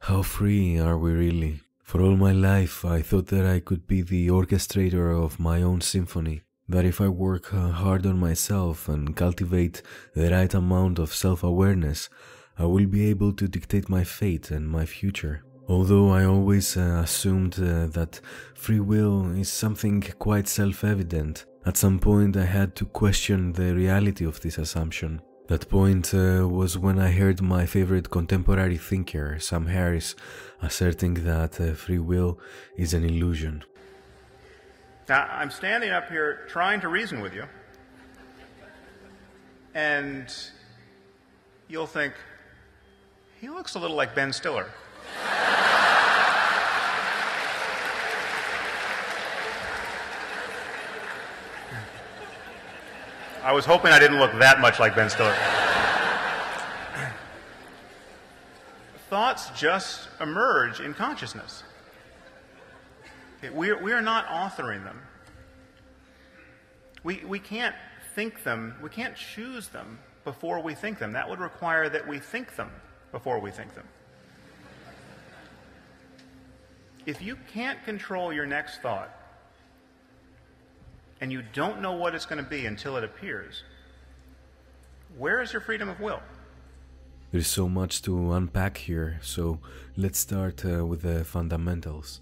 How free are we really? For all my life, I thought that I could be the orchestrator of my own symphony, that if I work hard on myself and cultivate the right amount of self-awareness, I will be able to dictate my fate and my future. Although I always assumed that free will is something quite self-evident, at some point I had to question the reality of this assumption. That point was when I heard my favorite contemporary thinker, Sam Harris, asserting that free will is an illusion. Now, I'm standing up here trying to reason with you, and you'll think, he looks a little like Ben Stiller. I was hoping I didn't look that much like Ben Stiller. Thoughts just emerge in consciousness. Okay, we are not authoring them. We can't think them, we can't choose them before we think them. That would require that we think them before we think them. If you can't control your next thought, and you don't know what it's going to be until it appears, where is your freedom of will? There's so much to unpack here, so let's start with the fundamentals.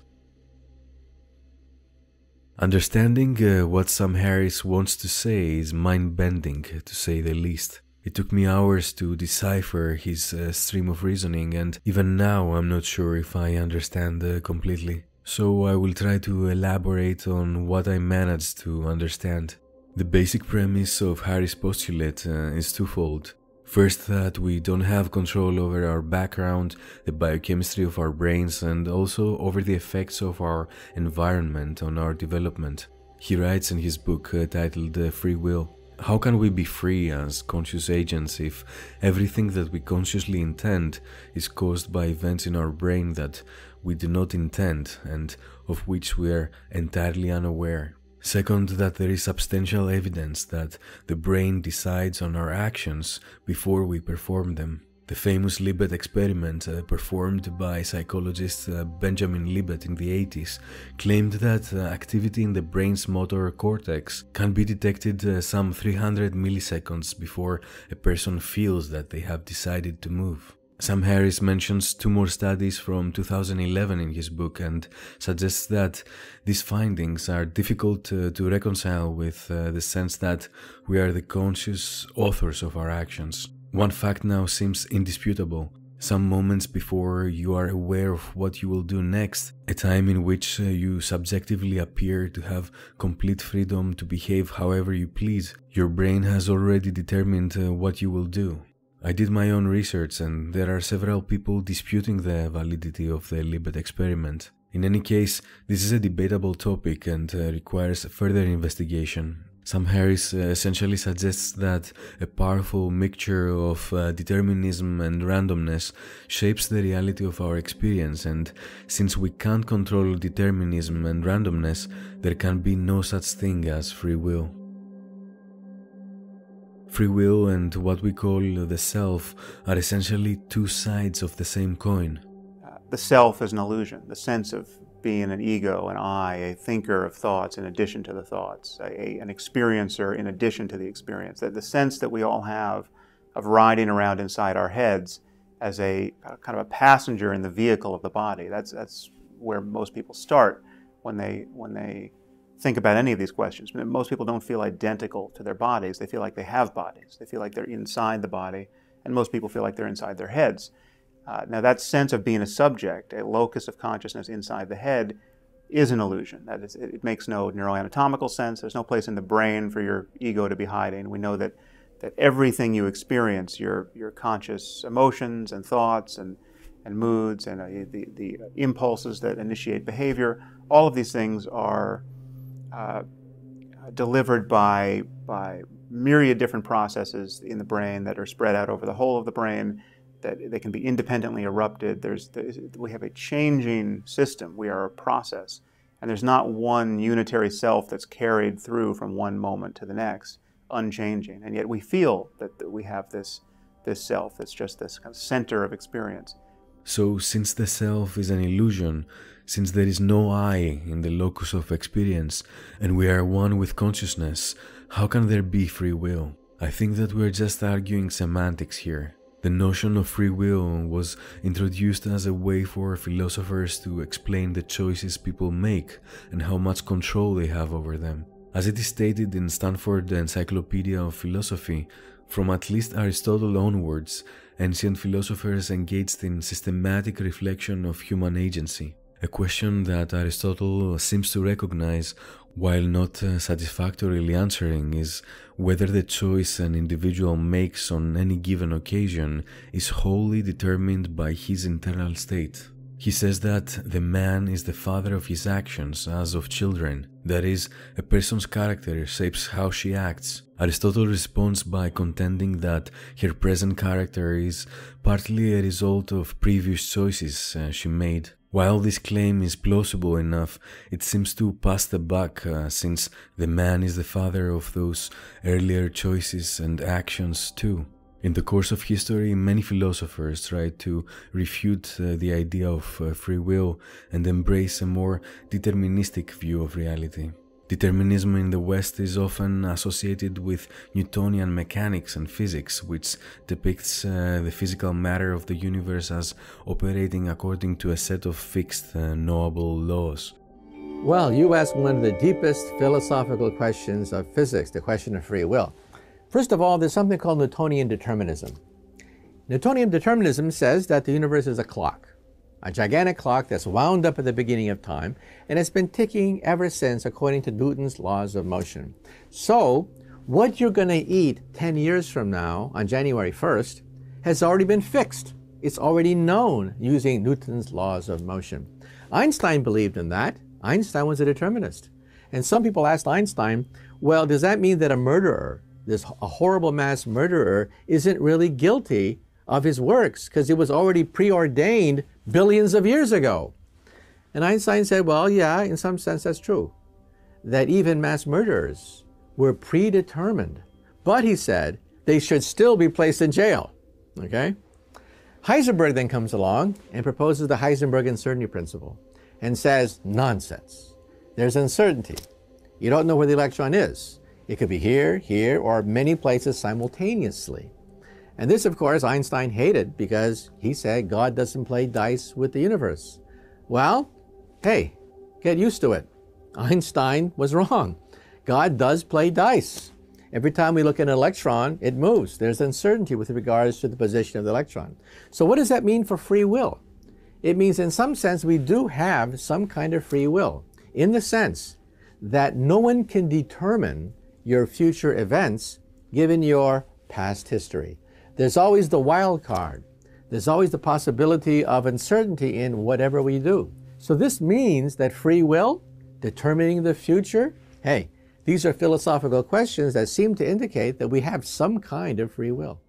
Understanding what Sam Harris wants to say is mind-bending, to say the least. It took me hours to decipher his stream of reasoning, and even now I'm not sure if I understand completely. So I will try to elaborate on what I managed to understand. The basic premise of Harris' postulate is twofold. First, that we don't have control over our background, the biochemistry of our brains, and also over the effects of our environment on our development. He writes in his book titled Free Will, how can we be free as conscious agents if everything that we consciously intend is caused by events in our brain that we do not intend and of which we are entirely unaware? Second, that there is substantial evidence that the brain decides on our actions before we perform them. The famous Libet experiment performed by psychologist Benjamin Libet in the 80s claimed that activity in the brain's motor cortex can be detected some 300 milliseconds before a person feels that they have decided to move. Sam Harris mentions two more studies from 2011 in his book and suggests that these findings are difficult to reconcile with the sense that we are the conscious authors of our actions. One fact now seems indisputable. Some moments before you are aware of what you will do next, a time in which you subjectively appear to have complete freedom to behave however you please, your brain has already determined what you will do. I did my own research and there are several people disputing the validity of the Libet experiment. In any case, this is a debatable topic and requires further investigation. Sam Harris essentially suggests that a powerful mixture of determinism and randomness shapes the reality of our experience, and since we can't control determinism and randomness, there can be no such thing as free will. Free will and what we call the self are essentially two sides of the same coin. The self is an illusion, the sense of being an ego, an I, a thinker of thoughts in addition to the thoughts, an experiencer in addition to the experience. The sense that we all have of riding around inside our heads as a kind of a passenger in the vehicle of the body. That's where most people start when they think about any of these questions. Most people don't feel identical to their bodies. They feel like they have bodies. They feel like they're inside the body, and most people feel like they're inside their heads. Now that sense of being a subject, a locus of consciousness inside the head, is an illusion. That is, it makes no neuroanatomical sense. There's no place in the brain for your ego to be hiding. We know that everything you experience, your conscious emotions and thoughts and moods and the impulses that initiate behavior, all of these things are delivered by myriad different processes in the brain that are spread out over the whole of the brain, that they can be independently erupted. We have a changing system. We are a process. And there's not one unitary self that's carried through from one moment to the next, unchanging. And yet we feel that we have this self that's just this kind of center of experience. So since the self is an illusion, since there is no I in the locus of experience, and we are one with consciousness, how can there be free will? I think that we're just arguing semantics here. The notion of free will was introduced as a way for philosophers to explain the choices people make and how much control they have over them. As it is stated in Stanford Encyclopedia of Philosophy, from at least Aristotle onwards, ancient philosophers engaged in systematic reflection of human agency, a question that Aristotle seems to recognize while not satisfactorily answering is whether the choice an individual makes on any given occasion is wholly determined by his internal state. He says that the man is the father of his actions as of children, that is, a person's character shapes how she acts. Aristotle responds by contending that her present character is partly a result of previous choices she made. While this claim is plausible enough, it seems to pass the buck since the man is the father of those earlier choices and actions too. In the course of history, many philosophers tried to refute the idea of free will and embrace a more deterministic view of reality. Determinism in the West is often associated with Newtonian mechanics and physics, which depicts the physical matter of the universe as operating according to a set of fixed, knowable laws. Well, you asked one of the deepest philosophical questions of physics, the question of free will. First of all, there's something called Newtonian determinism. Newtonian determinism says that the universe is a clock, a gigantic clock that's wound up at the beginning of time, and it's been ticking ever since according to Newton's laws of motion. So, what you're going to eat 10 years from now, on January 1st, has already been fixed. It's already known using Newton's laws of motion. Einstein believed in that. Einstein was a determinist. And some people asked Einstein, well, does that mean that a murderer, a horrible mass murderer, isn't really guilty of his works because it was already preordained billions of years ago? And Einstein said, well, yeah, in some sense that's true, that even mass murderers were predetermined. But he said they should still be placed in jail. Okay? Heisenberg then comes along and proposes the Heisenberg uncertainty principle and says, nonsense. There's uncertainty. You don't know where the electron is. It could be here, here, or many places simultaneously. And this, of course, Einstein hated because he said God doesn't play dice with the universe. Well, hey, get used to it. Einstein was wrong. God does play dice. Every time we look at an electron, it moves. There's uncertainty with regards to the position of the electron. So what does that mean for free will? It means in some sense we do have some kind of free will, in the sense that no one can determine your future events given your past history. There's always the wild card. There's always the possibility of uncertainty in whatever we do. So this means that free will, determining the future, hey, these are philosophical questions that seem to indicate that we have some kind of free will.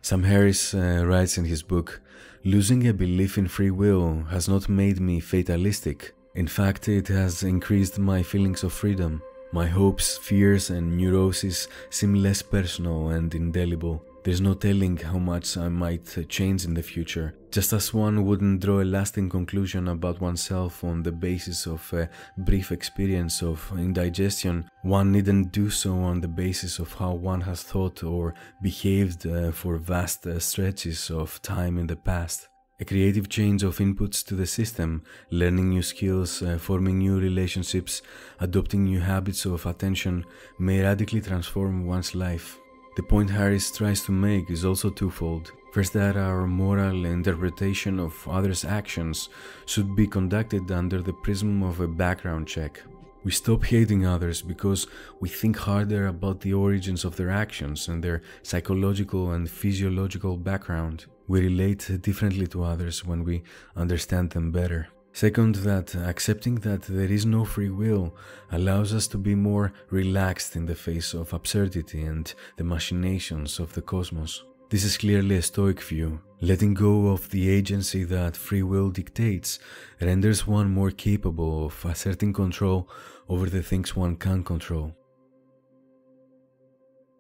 Sam Harris writes in his book, "Losing a belief in free will has not made me fatalistic. In fact, it has increased my feelings of freedom. My hopes, fears, and neuroses seem less personal and indelible. There's no telling how much I might change in the future. Just as one wouldn't draw a lasting conclusion about oneself on the basis of a brief experience of indigestion, one needn't do so on the basis of how one has thought or behaved for vast stretches of time in the past. A creative change of inputs to the system, learning new skills, forming new relationships, adopting new habits of attention may radically transform one's life." The point Harris tries to make is also twofold. First, that our moral interpretation of others' actions should be conducted under the prism of a background check. We stop hating others because we think harder about the origins of their actions and their psychological and physiological background. We relate differently to others when we understand them better. Second, that accepting that there is no free will allows us to be more relaxed in the face of absurdity and the machinations of the cosmos. This is clearly a Stoic view. Letting go of the agency that free will dictates renders one more capable of asserting control over the things one can control.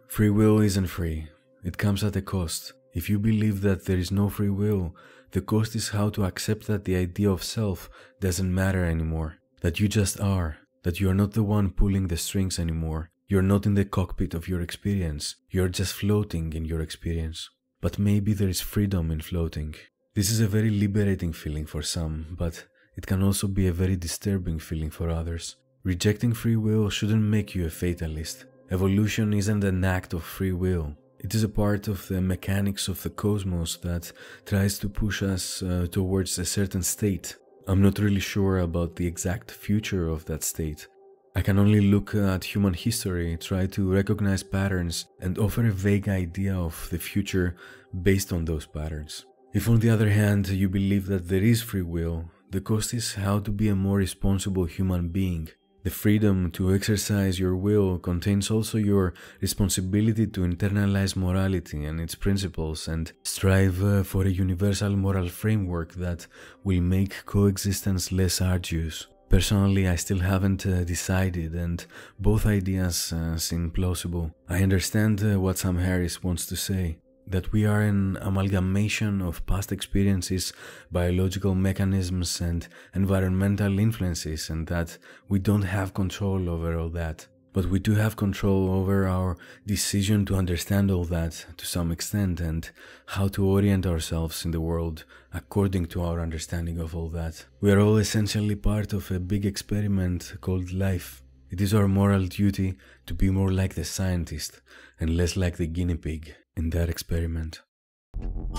Free will isn't free. It comes at a cost. If you believe that there is no free will, the cost is how to accept that the idea of self doesn't matter anymore, that you just are, that you are not the one pulling the strings anymore. You're not in the cockpit of your experience, you're just floating in your experience. But maybe there is freedom in floating. This is a very liberating feeling for some, but it can also be a very disturbing feeling for others. Rejecting free will shouldn't make you a fatalist. Evolution isn't an act of free will. It is a part of the mechanics of the cosmos that tries to push us towards a certain state. I'm not really sure about the exact future of that state. I can only look at human history, try to recognize patterns, and offer a vague idea of the future based on those patterns. If on the other hand you believe that there is free will, the cost is how to be a more responsible human being. The freedom to exercise your will contains also your responsibility to internalize morality and its principles and strive for a universal moral framework that will make coexistence less arduous. Personally, I still haven't decided, and both ideas seem plausible. I understand what Sam Harris wants to say, that we are an amalgamation of past experiences, biological mechanisms, and environmental influences, and that we don't have control over all that. But we do have control over our decision to understand all that to some extent and how to orient ourselves in the world according to our understanding of all that. We are all essentially part of a big experiment called life. It is our moral duty to be more like the scientist and less like the guinea pig in that experiment.